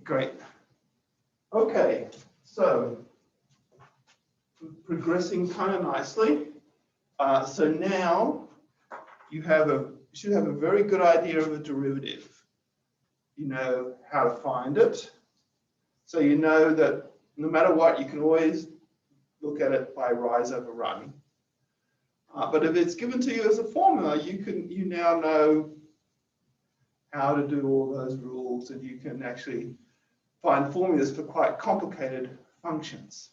Great. Okay, so progressing kind of nicely. So now you should have a very good idea of a derivative. You know how to find it. So you know that no matter what, you can always look at it by rise over run. But if it's given to you as a formula, you now know how to do all those rules, and you can actually find formulas for quite complicated functions.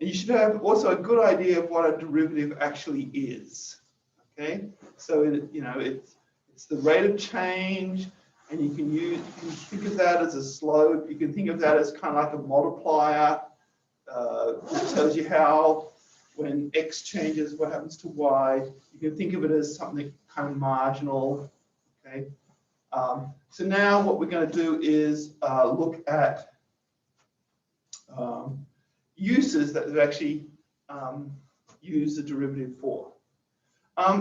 And you should have also a good idea of what a derivative actually is. Okay, so it's the rate of change, and you can think of that as a slope. You can think of that as kind of like a multiplier. It tells you how, when x changes, what happens to y. You can think of it as something kind of marginal. Okay. So now what we're going to do is look at uses that we've actually used the derivative for.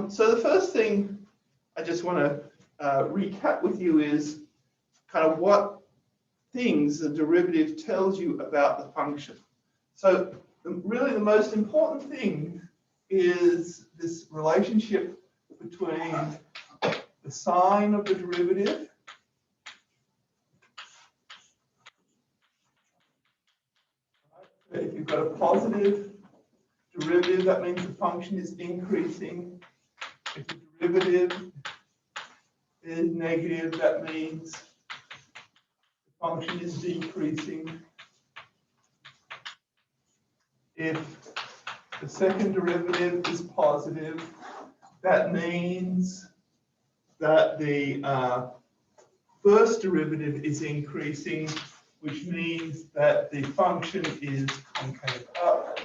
So the first thing I just want to recap with you is kind of what things the derivative tells you about the function. So really the most important thing is this relationship between the sign of the derivative if you've got a positive derivative, that means the function is increasing. If the derivative is negative, that means the function is decreasing. If the second derivative is positive, that means that the first derivative is increasing, which means that the function is concave up.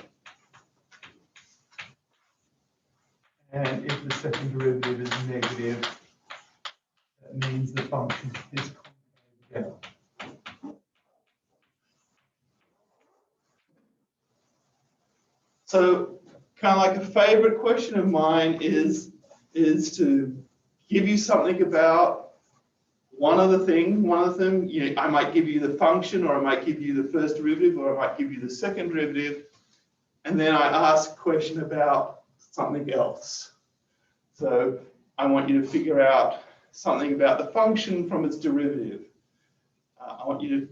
And if the second derivative is negative, that means the function is concave down. So kind of like a favorite question of mine is to give you something about one of them, I might give you the function, or I might give you the first derivative, or I might give you the second derivative, and then I ask a question about something else. So I want you to figure out something about the function from its derivative. I want you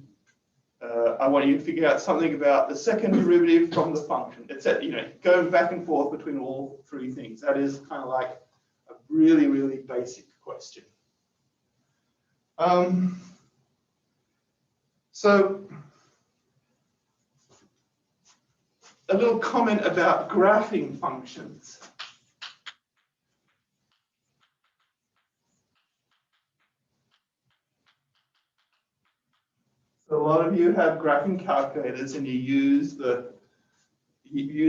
to figure out something about the second derivative from the function. It's going back and forth between all three things. That is kind of like a really, really basic question. So a little comment about graphing functions. So a lot of you have graphing calculators, and you use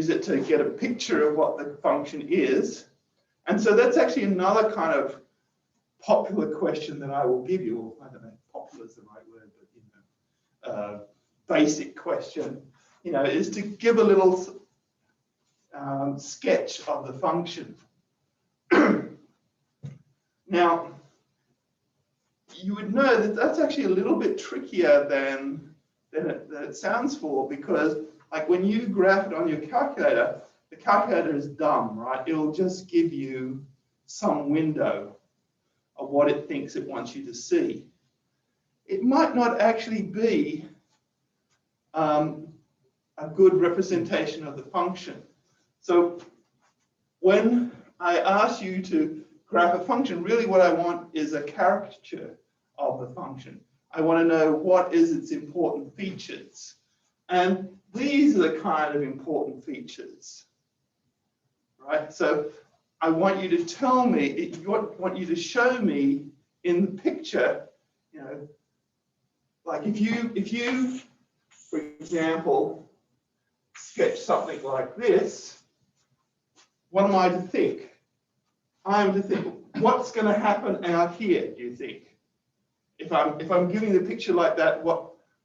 it to get a picture of what the function is. And so that's actually another kind of popular question that I will give you. I don't know if popular is the right word, but basic question, is to give a little sketch of the function. Now, you would know that that's actually a little bit trickier than it sounds for, because like when you graph it on your calculator, the calculator is dumb, right? It'll just give you some window of what it thinks it wants you to see. It might not actually be a good representation of the function. So when I ask you to graph a function, really what I want is a caricature of the function. I want to know what is its important features. And these are the kind of important features, right? So I want you to tell me, want you to show me in the picture, like if you, for example, sketch something like this, what am I to think? I am to think, what's going to happen out here, do you think? If I'm giving the picture like that,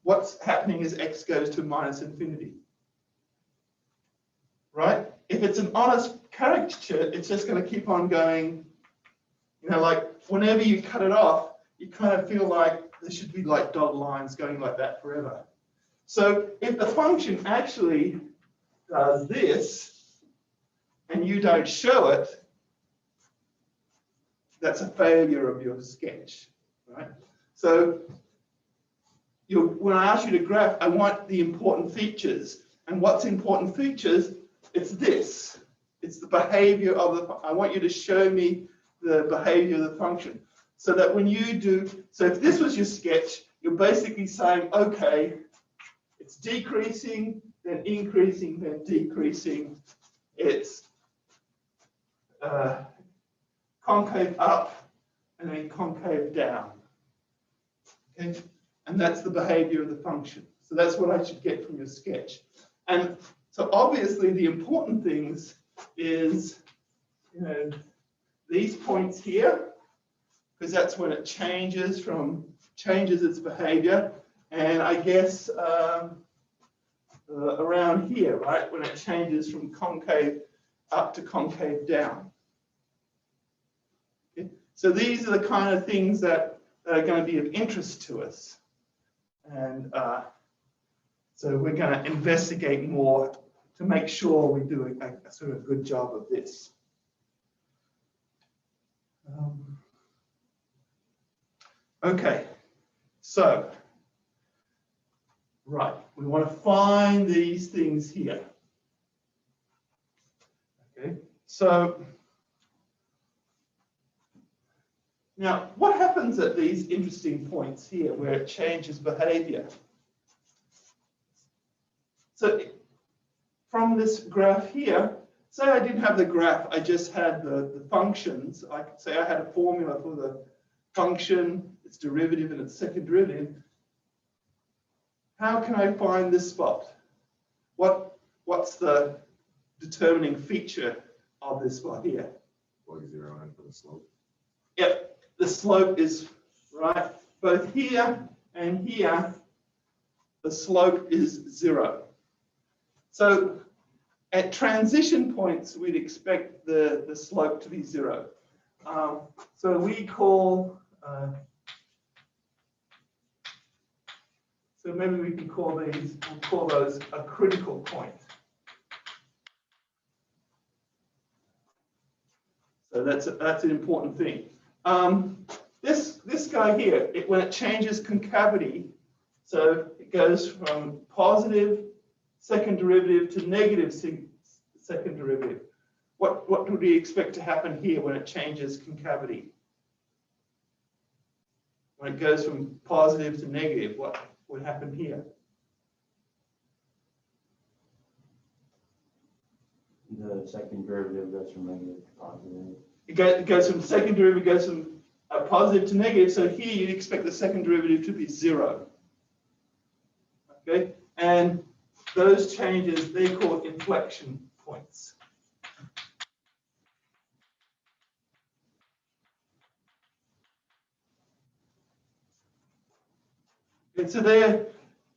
what's happening as x goes to minus infinity? Right? If it's an honest caricature, it's just going to keep on going, like whenever you cut it off, you kind of feel like there should be like dotted lines going like that forever. So if the function actually does this and you don't show it, that's a failure of your sketch, right? So when I ask you to graph, I want the important features. And what's important features? It's this. It's the behavior of the, I want you to show me the behavior of the function. So that when you do, so if this was your sketch, you're basically saying, okay, it's decreasing, then increasing, then decreasing. It's concave up and then concave down. Okay? And that's the behavior of the function. So that's what I should get from your sketch. And so obviously the important things is, you know, these points here, because that's when it changes its behavior. And I guess around here, right, when it changes from concave up to concave down. Okay? So these are the kind of things that are going to be of interest to us. And so we're going to investigate more to make sure we do a sort of good job of this. Okay, so, right, we want to find these things here. Okay, so now what happens at these interesting points here where it changes behavior? So from this graph here, say I didn't have the graph, I just had the functions. I could say I had a formula for the function, its derivative and its second derivative. How can I find this spot? What's the determining feature of this spot here? Plug 0 in for the slope. Yep, the slope is right. Both here and here, the slope is 0. So at transition points, we'd expect the slope to be 0. So we call, so maybe we can call these, we'll call those a critical point. So that's an important thing. This guy here, when it changes concavity, so it goes from positive second derivative to negative second derivative. What would we expect to happen here when it changes concavity? When it goes from positive to negative, what would happen here? The second derivative goes from negative to positive. It goes from second derivative, goes from positive to negative. So here you'd expect the second derivative to be 0. Okay, and those changes, they're called inflection points. And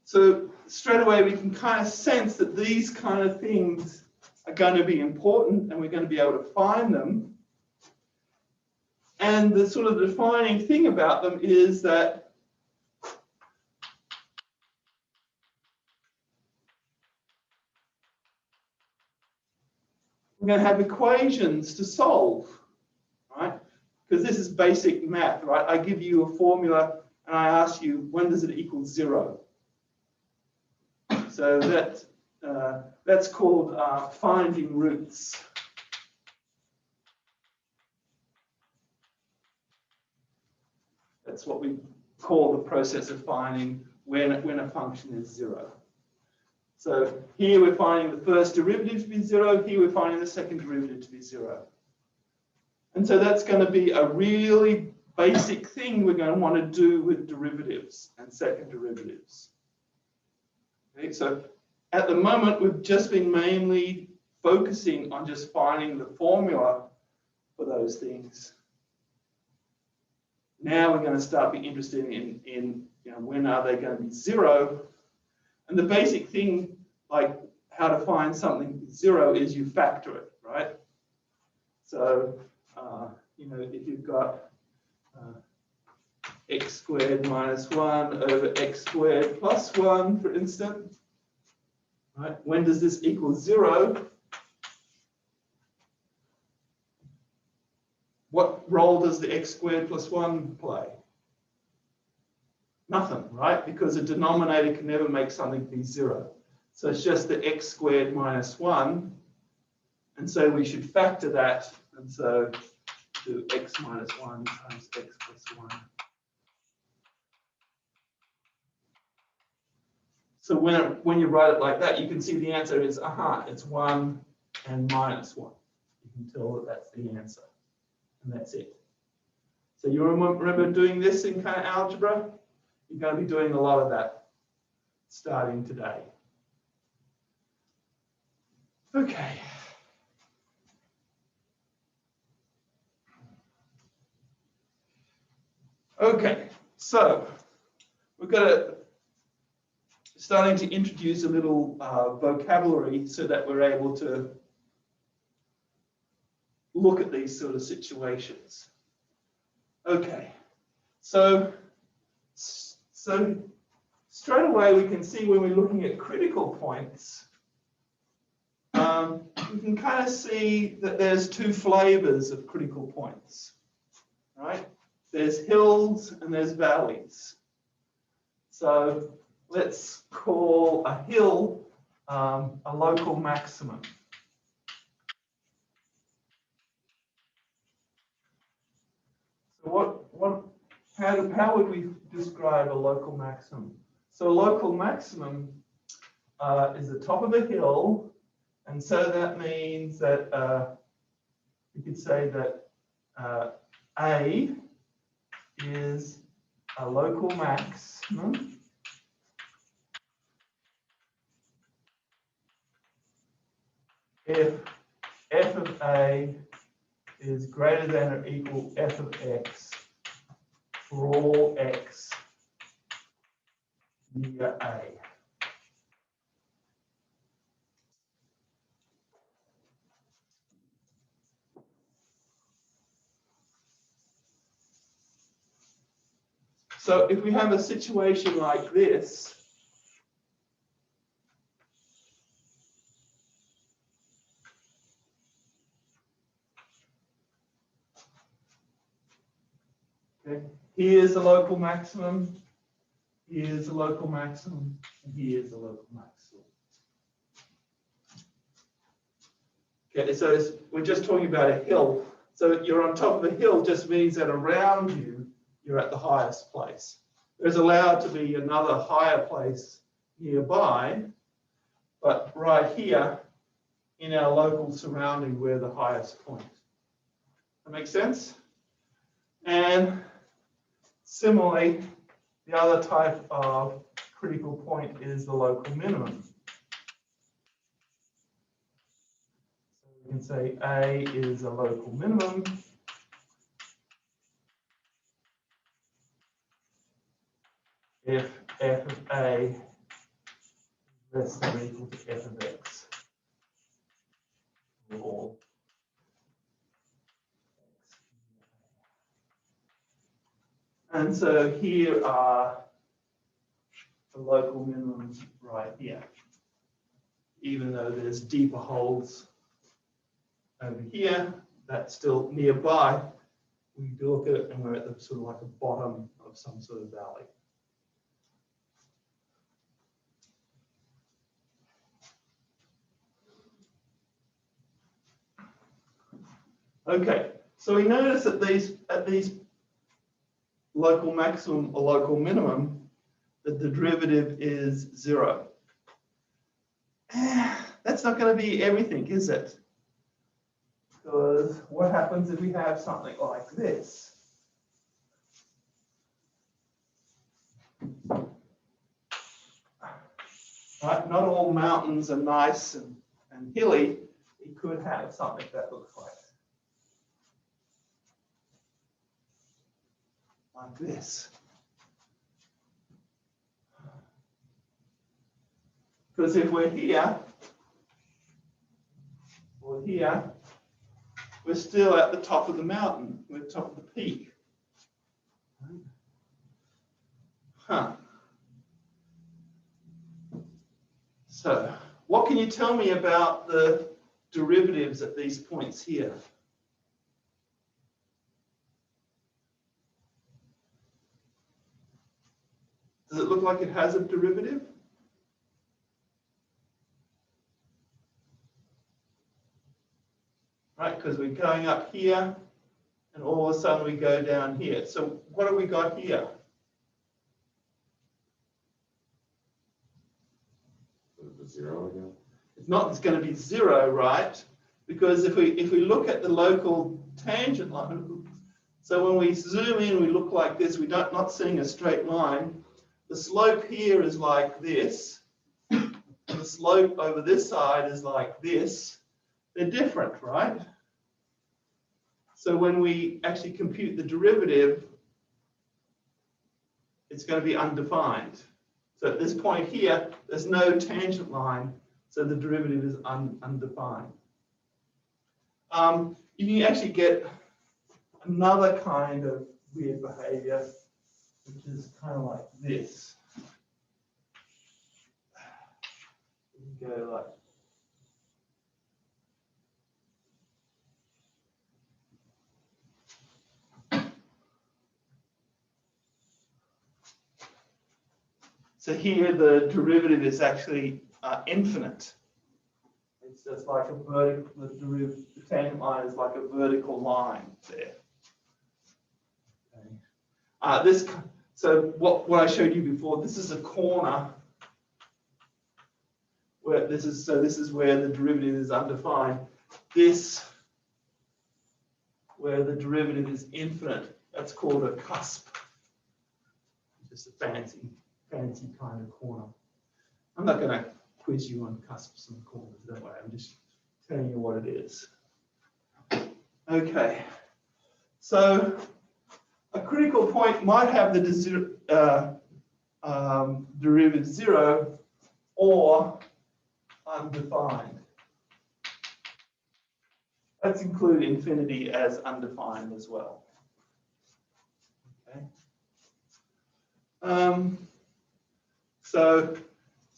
so straight away we can kind of sense that these kind of things are going to be important and we're going to be able to find them. And the sort of defining thing about them is that we're going to have equations to solve, right? Because this is basic math, right? I give you a formula and I ask you, when does it equal 0? So that's called finding roots. That's what we call the process of finding when a function is 0. So here we're finding the first derivative to be 0, here we're finding the second derivative to be 0. And so that's going to be a really basic thing we're going to want to do with derivatives and second derivatives. Okay, so at the moment we've just been mainly focusing on just finding the formula for those things. Now we're going to start being interested in you know, when are they going to be 0. And the basic thing, like how to find something 0, is you factor it, right? So, you know, if you've got x squared minus 1 over x squared plus 1, for instance. Right? When does this equal 0? What role does the x squared plus 1 play? Nothing, right? Because a denominator can never make something be 0. So it's just the x squared minus 1. And so we should factor that. And so do x minus 1 times x plus 1. So when you write it like that, you can see the answer is, it's 1 and minus 1. You can tell that that's the answer. And that's it. So you remember doing this in kind of algebra? You're going to be doing a lot of that starting today. Okay. Okay, so we've got starting to introduce a little vocabulary so that we're able to look at these sort of situations. Okay, so straight away we can see when we're looking at critical points, we can kind of see that there's two flavors of critical points, right? There's hills and there's valleys. So let's call a hill a local maximum. So how would we describe a local maximum? So a local maximum is the top of a hill, and so that means that we could say that A is a local maximum if f of A is greater than or equal f of x for all x near A. So if we have a situation like this, okay, here's a local maximum, here's a local maximum, and here's a local maximum. Okay, so we're just talking about a hill. So you're on top of a hill just means that around you, you're at the highest place. There's allowed to be another higher place nearby, but right here in our local surrounding, we're the highest point. That makes sense? And similarly, the other type of critical point is the local minimum. So we can say A is a local minimum. If f of A is less than or equal to f of x for all x. And so here are the local minimums right here. Even though there's deeper holes over here, that's still nearby. We do look at it and we're at the sort of like a bottom of some sort of valley. Okay, so we notice that at these local maximum or local minimum, that the derivative is 0. That's not going to be everything, is it? Because what happens if we have something like this? Right? Not all mountains are nice and hilly. You could have something that looks like this. Because if we're here, or here, we're still at the top of the mountain, we're at the top of the peak. Huh. So, what can you tell me about the derivatives at these points here? Does it look like it has a derivative? Right, because we're going up here, and all of a sudden we go down here. So what have we got here? The zero again? It's going to be 0, right? Because if we look at the local tangent line, so when we zoom in, we look like this. We're not seeing a straight line. The slope here is like this. And the slope over this side is like this. They're different, right? So when we actually compute the derivative, it's going to be undefined. So at this point here, there's no tangent line, so the derivative is undefined. You can actually get another kind of weird behavior, which is kind of like this. You go like, so here the derivative is actually infinite. It's just like a vertical, the tangent line is like a vertical line there. Okay. So what I showed you before, this is a corner where this is where the derivative is undefined. This, where the derivative is infinite, that's called a cusp. Just a fancy kind of corner. I'm not going to quiz you on cusps and corners, don't worry. I'm just telling you what it is. Okay. So a critical point might have the derivative 0 or undefined. Let's include infinity as undefined as well. Okay.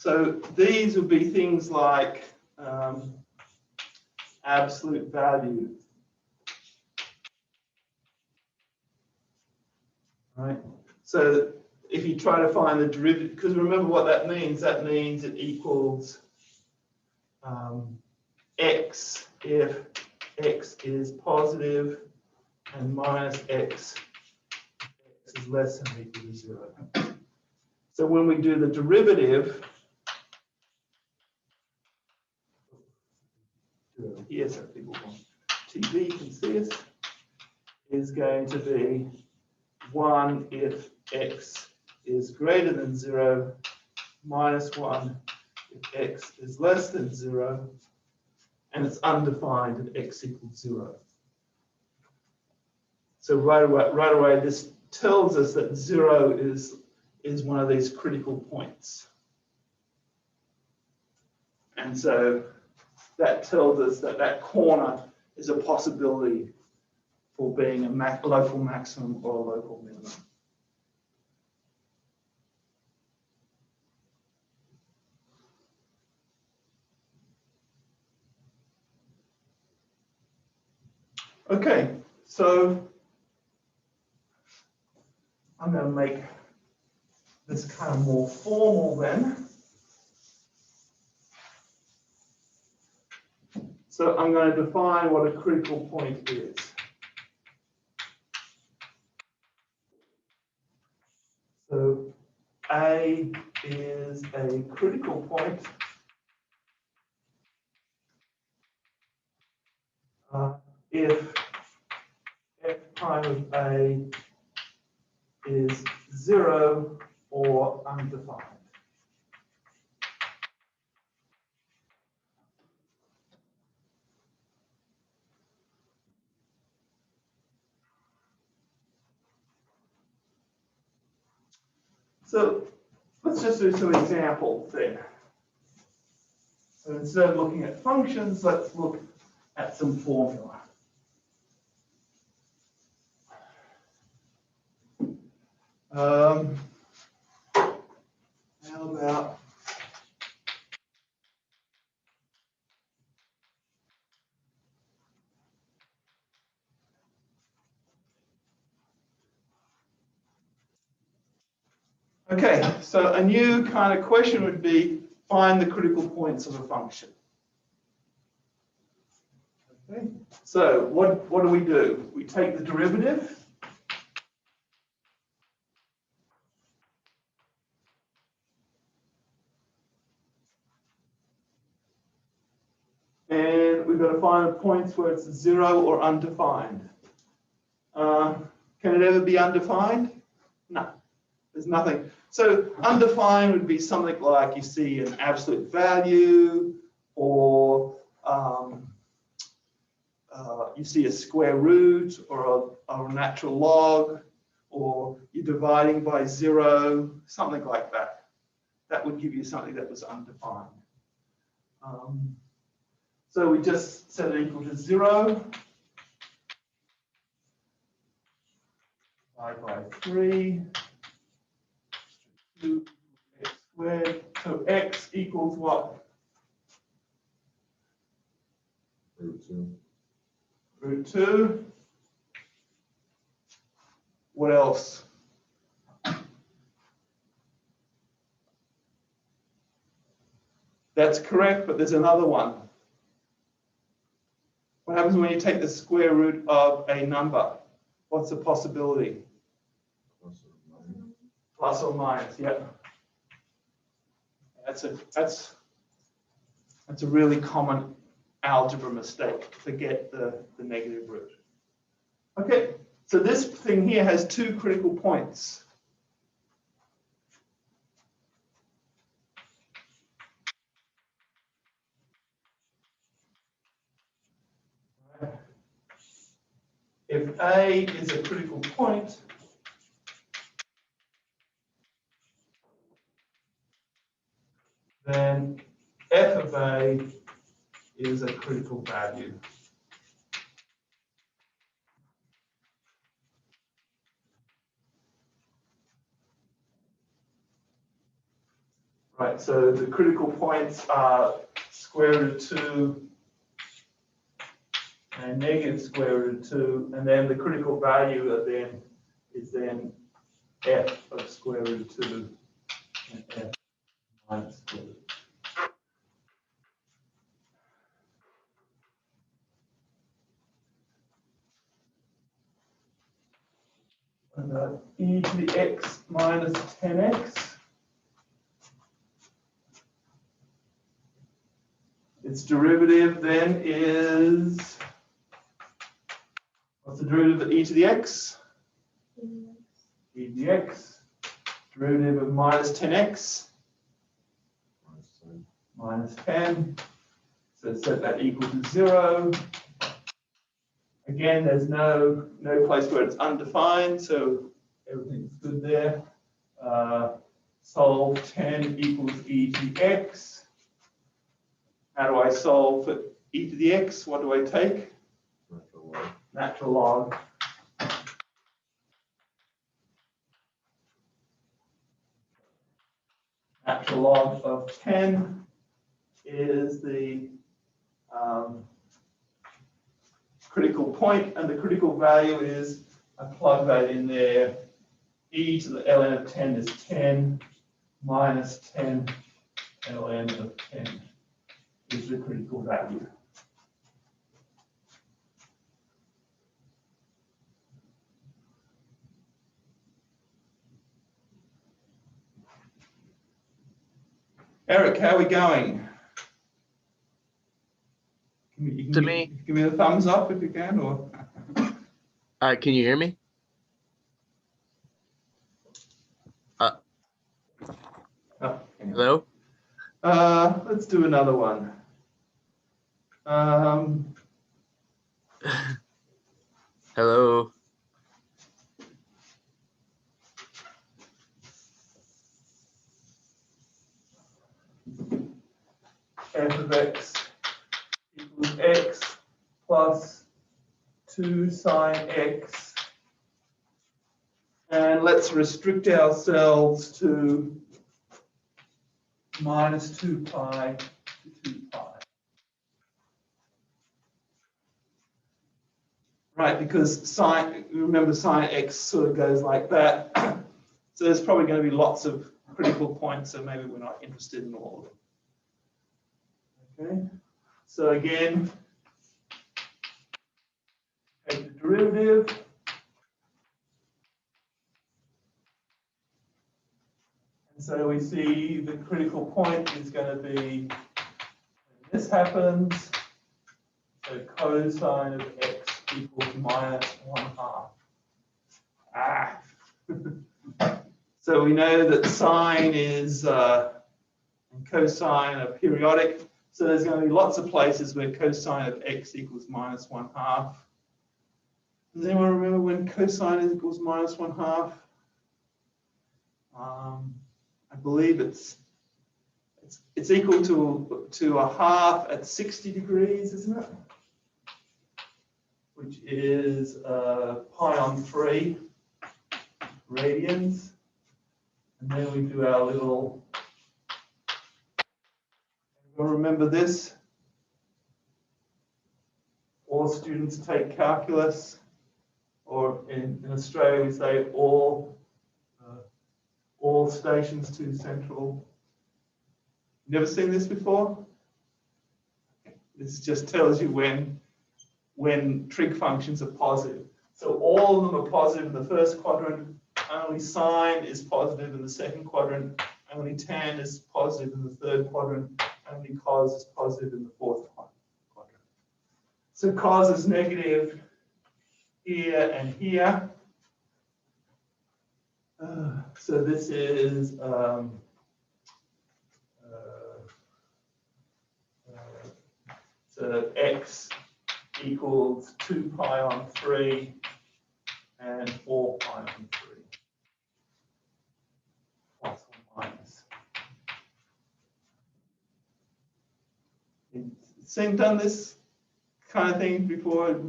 So these would be things like absolute value. Right. So if you try to find the derivative, because remember what that means it equals x if x is positive and minus x is less than or equal to 0. So when we do the derivative, here so people on TV can see it, is going to be 1 if x is greater than 0, minus 1 if x is less than 0, and it's undefined at x equals 0. So right away, this tells us that 0 is one of these critical points. And so that tells us that that corner is a possibility for being a local maximum or a local minimum. Okay, so I'm going to make this kind of more formal then. So I'm going to define what a critical point is. So A is a critical point if f prime of A is 0 or undefined. So let's just do some examples there. So instead of looking at functions, let's look at some formula. Okay, so a new kind of question would be, find the critical points of a function. Okay, so what do? We take the derivative. And we've got to find the points where it's 0 or undefined. Can it ever be undefined? No, there's nothing. So undefined would be something like you see an absolute value, or you see a square root, or a natural log, or you're dividing by 0, something like that. That would give you something that was undefined. So we just set it equal to 0. Divide by 3. 2x squared. So x equals what? Root 2. Root 2. What else? That's correct, but there's another one. What happens when you take the square root of a number? What's the possibility? Plus or minus, yeah. That's a really common algebra mistake. Forget the negative root. Okay, so this thing here has 2 critical points. If A is a critical point, then f of A is a critical value. Right, so the critical points are square root of 2 and negative square root of 2, and then the critical value of then is then f of square root of 2 and f minus square root. And e to the x minus 10x. Its derivative then is, what's the derivative of e to the x? E to the x. Derivative of minus 10x. Minus 10. So set that equal to 0. Again, there's no place where it's undefined, so everything's good there. Solve 10 equals e to the x. How do I solve for e to the x? What do I take? Natural log. Natural log of 10 is the critical point, and the critical value is, I plug that in there, e to the ln of 10 is 10 minus 10 ln of 10 is the critical value. Eric, how are we going? Give me a thumbs up if you can, or Can you hear me? oh, Hello? let's do another one. Hello? F of x equals x plus 2 sine x. And let's restrict ourselves to minus 2 pi to 2 pi. Right, because sine, remember sine x sort of goes like that. So there's probably going to be lots of critical points, so maybe we're not interested in all of them. Okay, so again, take the derivative. And so we see the critical point is going to be when this happens, so cosine of x equals minus 1/2. Ah. So we know that sine is and cosine are periodic. So there's going to be lots of places where cosine of x equals minus 1/2. Does anyone remember when cosine equals minus 1/2? I believe it's equal to a half at 60 degrees, isn't it? Which is pi on 3 radians. And then we do our little, remember this? All students take calculus, or in Australia we say all stations to central. Never seen this before? This just tells you when trig functions are positive. So all of them are positive in the first quadrant. Only sine is positive in the second quadrant. Only tan is positive in the third quadrant. Only cos is positive in the fourth quadrant. So cos is negative here and here. So this is so x equals 2 pi on 3 and 4 pi on 3. Plus or minus. Seen done this kind of thing before?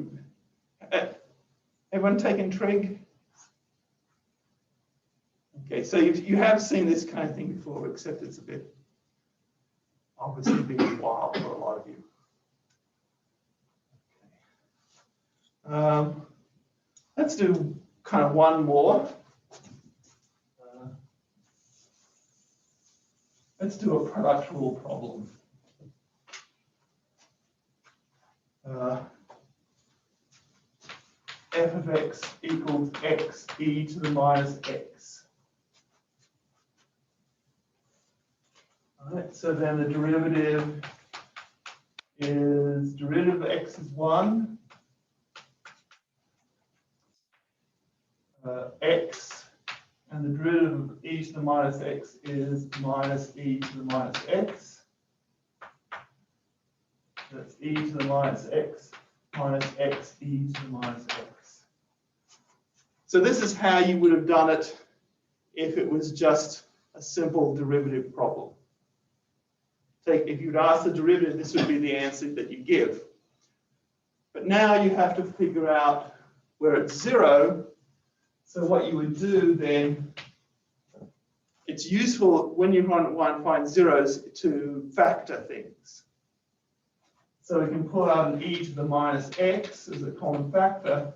Everyone taken trig? Okay, so you have seen this kind of thing before, except it's a bit, obviously been a while for a lot of you. Okay. Let's do kind of one more. Let's do a product rule problem. F of x equals x e to the minus x. All right, so then the derivative of x is 1. X, and the derivative of e to the minus x is minus e to the minus x. That's e to the minus x minus x e to the minus x. So this is how you would have done it if it was just a simple derivative problem. If you'd ask the derivative, this would be the answer that you give. But now you have to figure out where it's 0. So what you would do then, it's useful when you want to find zeros to factor things. So we can pull out an e to the minus x as a common factor.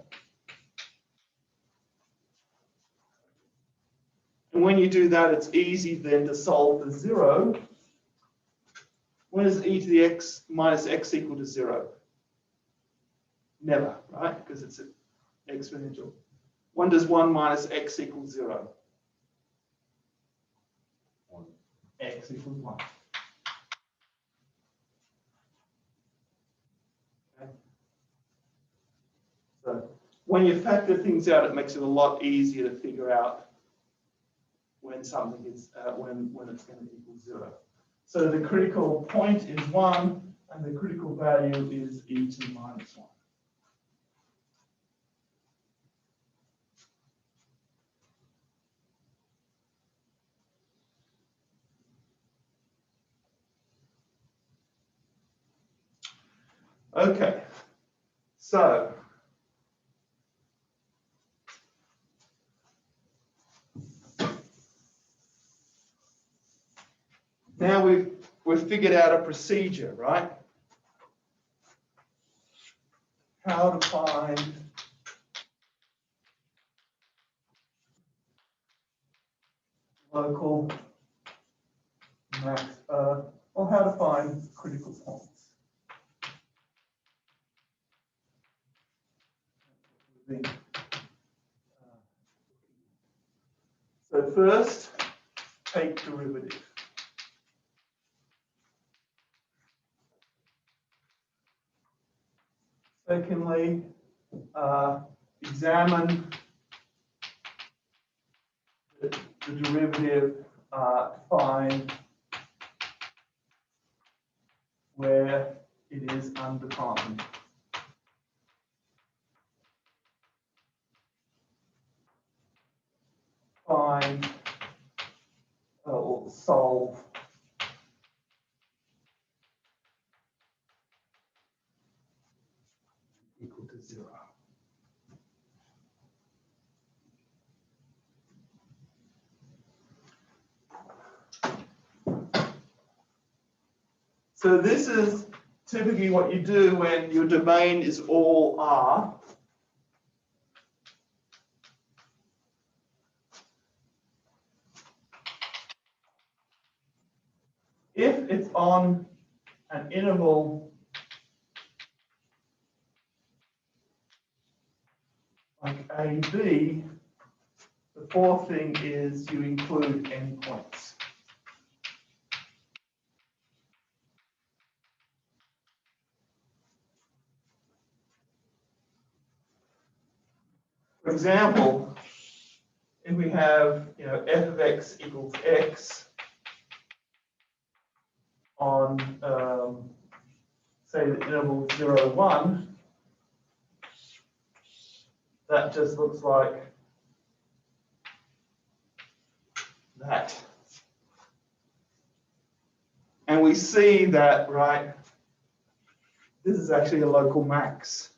And when you do that, it's easy then to solve the 0. When is e to the x minus x equal to 0? Never, right? Because it's an exponential. When does 1 minus x equal 0? 1. X equals 1. Okay. So when you factor things out, it makes it a lot easier to figure out when something is when it's going to equal 0. So the critical point is 1, and the critical value is e to the minus 1. Okay, so now we've figured out a procedure, right? How to find local max, or how to find critical points. So first, take derivative. Secondly, examine the derivative to find where it is undefined. Find or solve equal to 0. So this is typically what you do when your domain is all R. If it's on an interval like AB, the fourth thing is you include endpoints. For example, if we have f of x equals x on say the interval 0, 1, that just looks like that. And we see that, right, this is actually a local max.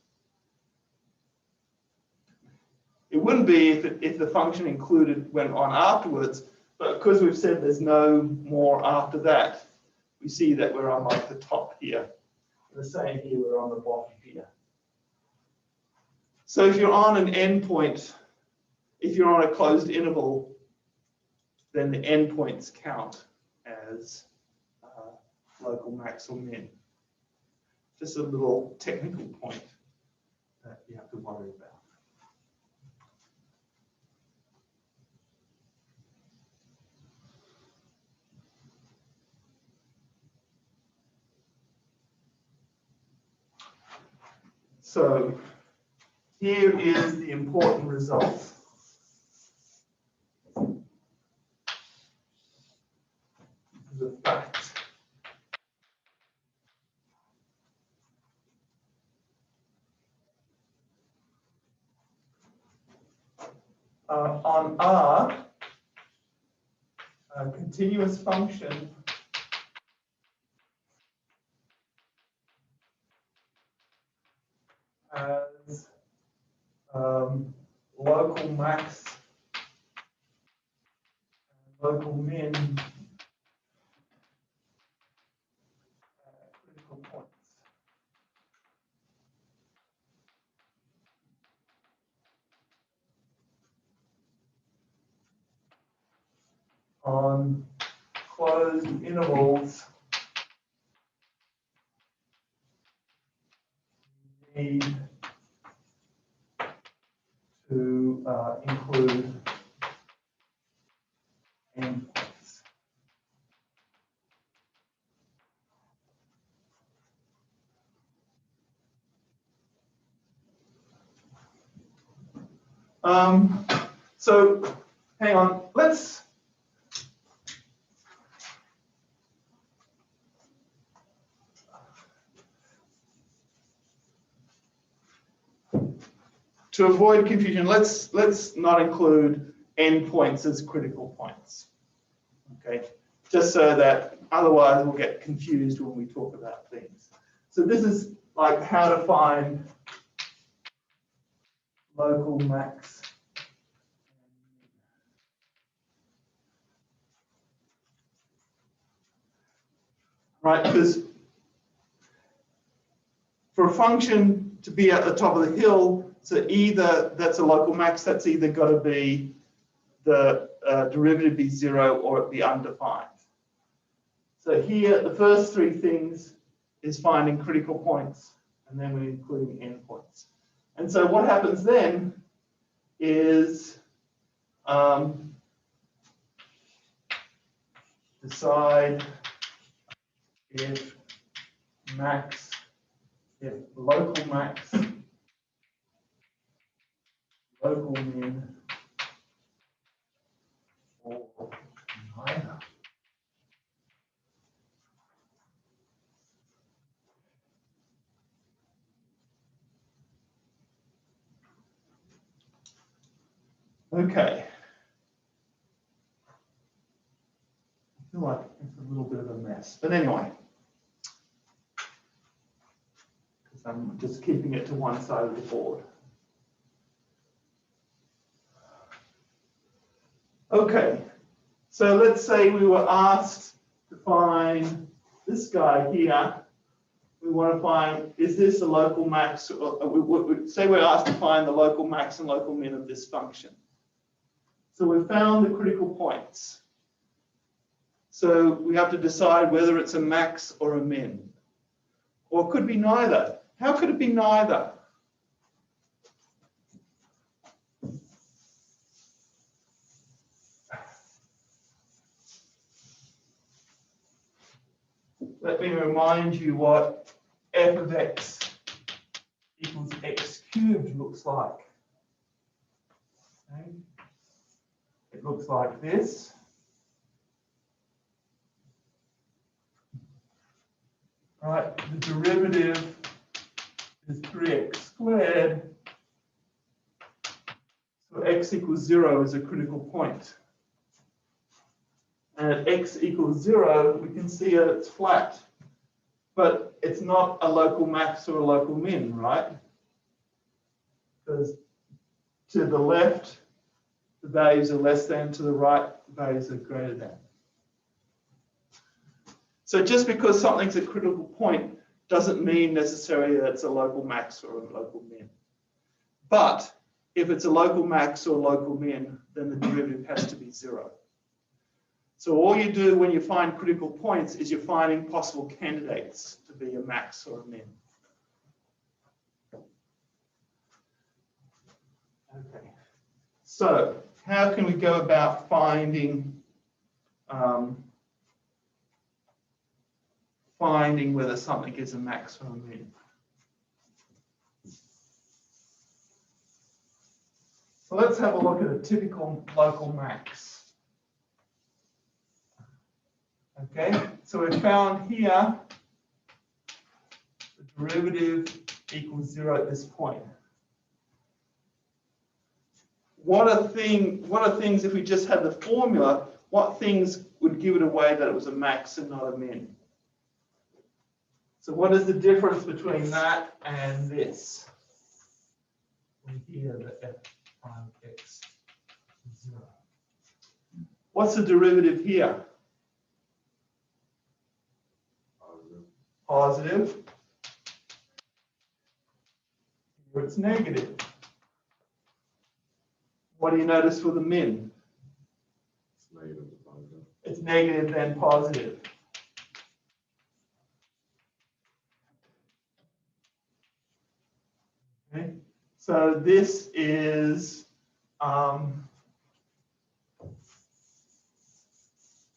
It wouldn't be if the function included went on afterwards, but because we've said there's no more after that, we see that we're on like the top here. The same here, we're on the bottom here. So if you're on an endpoint, if you're on a closed interval, then the endpoints count as local max or min. Just a little technical point that you have to worry about. So here is the important result. The fact. On R, a continuous function has local max and local min critical points. On closed intervals, you need to include endpoints. So hang on, let's to avoid confusion, let's not include endpoints as critical points. Okay, just so that otherwise we'll get confused when we talk about things. So this is like how to find local max. Right, because for a function to be at the top of the hill, so either that's a local max, that's either got to be the derivative be 0 or it be undefined. So here, the first three things is finding critical points, and then we're including endpoints. And so what happens then is decide if local max, local min, or neither. Okay. I feel like it's a little bit of a mess, but anyway. Because I'm just keeping it to one side of the board. Okay, so let's say we were asked to find this guy here. We want to find, is this a local max? Say we're asked to find the local max and local min of this function. So we've found the critical points. So we have to decide whether it's a max or a min. Or it could be neither. How could it be neither? Let me remind you what f of x equals x cubed looks like. Okay. It looks like this. Right, the derivative is 3x squared. So x equals 0 is a critical point. And at x equals 0, we can see that it's flat. But it's not a local max or a local min, right? Because to the left, the values are less than, to the right, the values are greater than. So just because something's a critical point doesn't mean necessarily that it's a local max or a local min. But if it's a local max or local min, then the derivative has to be 0. So all you do when you find critical points is you're finding possible candidates to be a max or a min. Okay. So how can we go about finding whether something is a max or a min? So let's have a look at a typical local max. Okay, so we found here the derivative equals 0 at this point. What are things if we just had the formula, what things would give it away that it was a max and not a min? So what is the difference between that and this? Here, the f prime x is 0. What's the derivative here? Positive. Here it's negative. What do you notice for the min? It's negative to positive. It's negative then positive. Okay. So this is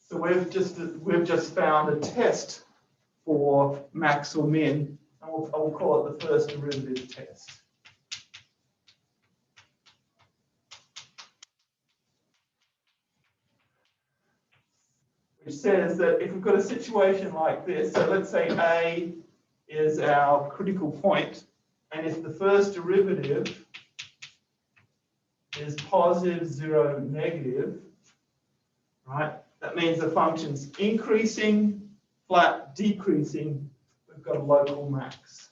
so we've just found a test for max or min, and we'll call it the first derivative test. Which says that if we've got a situation like this, so let's say A is our critical point, and if the first derivative is positive, 0, negative, right? That means the function's increasing, flat, decreasing. We've got a local max.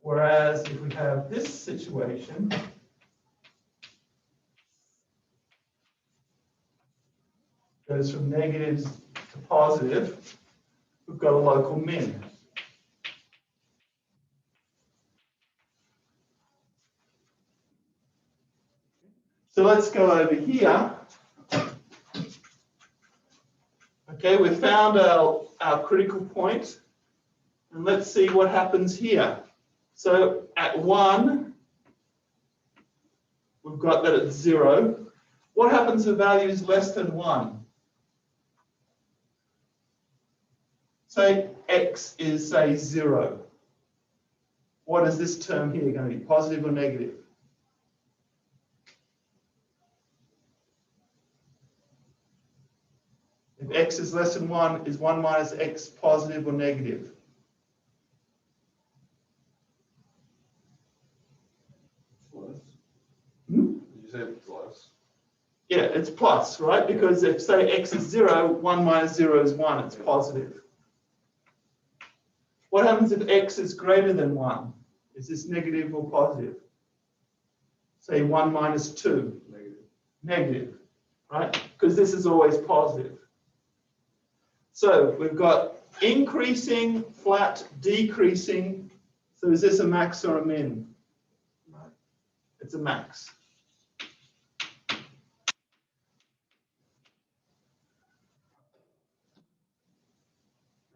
Whereas if we have this situation, goes from negatives to positive, we've got a local min. So let's go over here. Okay, we found our critical point, and let's see what happens here. So at 1, we've got that at 0. What happens if value is less than 1? Say x is, say, 0. What is this term here going to be, positive or negative? If x is less than 1, is 1 minus x positive or negative? Plus. Hmm? Did you say plus? Yeah, it's plus, right? Because if, say, x is 0, 1 minus 0 is 1, it's positive. What happens if x is greater than 1? Is this negative or positive? Say 1 minus 2. Negative. Negative, right? Because this is always positive. So we've got increasing, flat, decreasing. So is this a max or a min? Max. It's a max.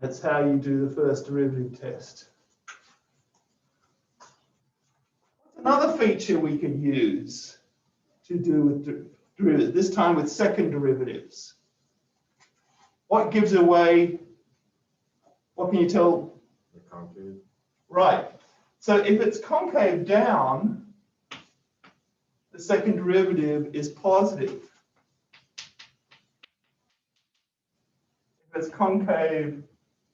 That's how you do the first derivative test. Another feature we could use to do with derivatives, this time with second derivatives. What gives away, what can you tell? The concave. Right. So if it's concave down, the second derivative is positive. If it's concave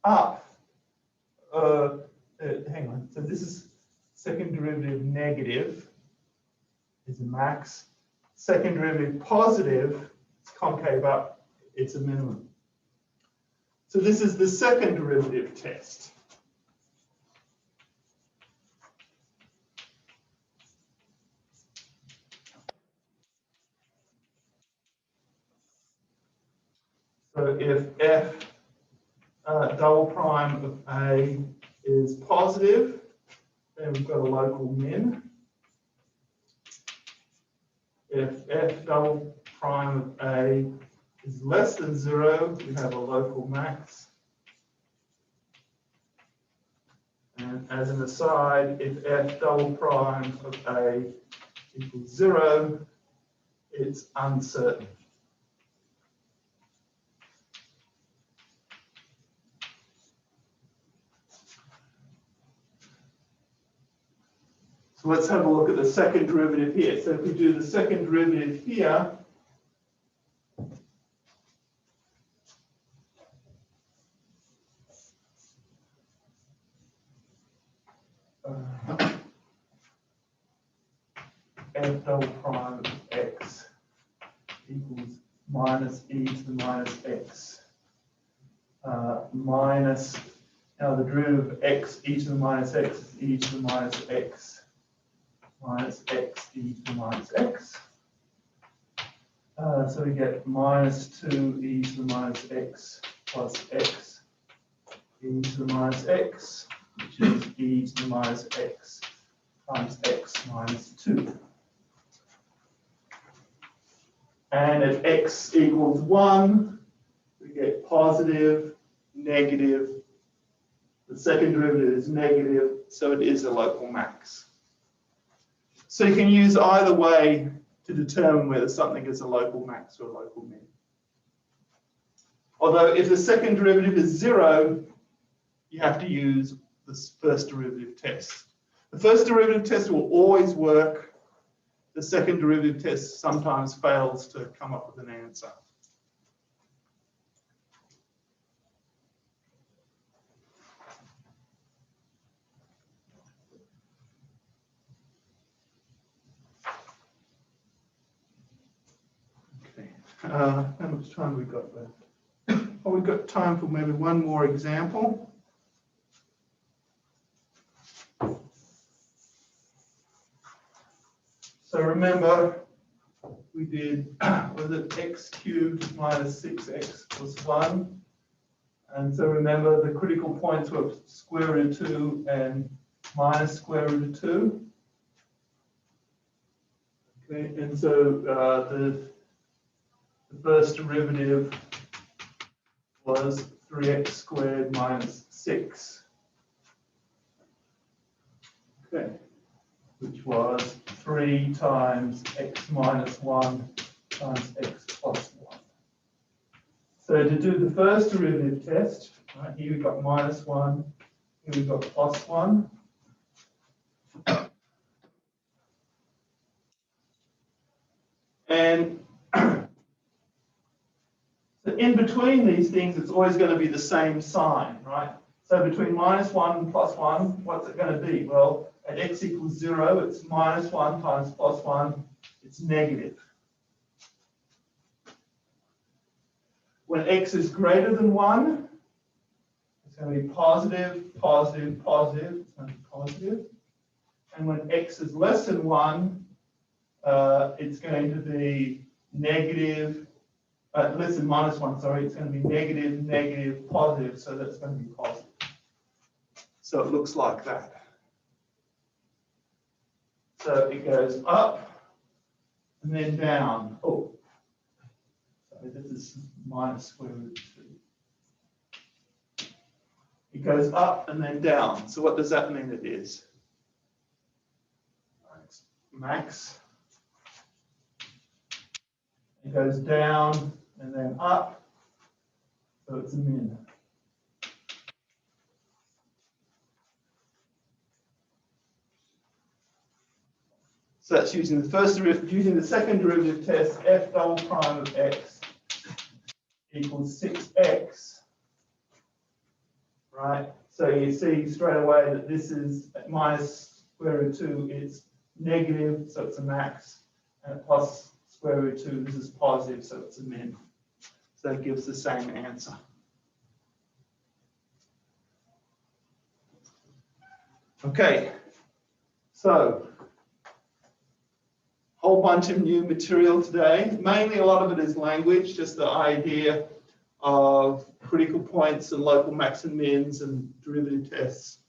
up, hang on, so this is second derivative negative is a max. Second derivative positive, it's concave up, it's a minimum. So this is the second derivative test. So if f double prime of A is positive, then we've got a local min. If f double prime of A is less than 0, we have a local max. And as an aside, if f double prime of A equals 0, it's uncertain. So let's have a look at the second derivative here. So if we do the second derivative here, f double prime of x equals minus e to the minus x minus, now the derivative of x e to the minus x is e to the minus x minus x e to the minus x. So we get minus 2 e to the minus x plus x e to the minus x, which is e to the minus x times x minus 2. And at x equals 1, we get positive, negative. The second derivative is negative, so it is a local max. So you can use either way to determine whether something is a local max or a local min. Although if the second derivative is 0, you have to use the first derivative test. The first derivative test will always work. The second derivative test sometimes fails to come up with an answer. Okay. How much time have we got left? Oh, we've got time for maybe one more example. So remember, we did, was it x cubed minus 6x plus 1? And so remember, the critical points were square root of 2 and minus square root of 2. Okay, and so the first derivative was 3x squared minus 6. Okay, which was 3 times x minus 1 times x plus 1. So to do the first derivative test, right, here we've got minus 1, here we've got plus 1. And so in between these things, it's always going to be the same sign, right? So between minus 1 and plus 1, what's it going to be? Well, at x equals 0, it's minus 1 times plus 1, it's negative. When x is greater than 1, it's going to be positive, positive, positive. It's going to be positive. And when x is less than 1, it's going to be negative, less than minus 1, sorry, it's going to be negative, negative, positive, so that's going to be positive. So it looks like that. So it goes up and then down. Oh, sorry, this is minus square root 2. It goes up and then down. So what does that mean it is? Max. It goes down and then up, so it's a min. So that's using the first derivative, using the second derivative test, f double prime of x equals 6x, right? So you see straight away that this is at minus square root 2, it's negative, so it's a max, and at plus square root 2, this is positive, so it's a min. So that gives the same answer. Okay, so whole bunch of new material today. Mainly a lot of it is language, just the idea of critical points and local max and mins and derivative tests.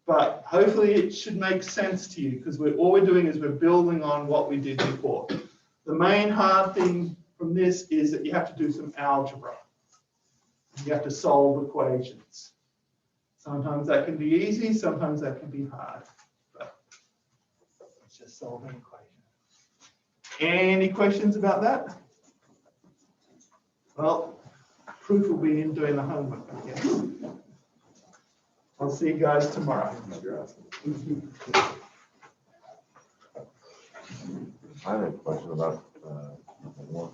But hopefully it should make sense to you, because all we're doing is we're building on what we did before. The main hard thing from this is that you have to do some algebra. You have to solve equations. Sometimes that can be easy, sometimes that can be hard. But it's just solving equations. Any questions about that? Well, proof will be in doing the homework, I guess. I'll see you guys tomorrow. I have a question about one.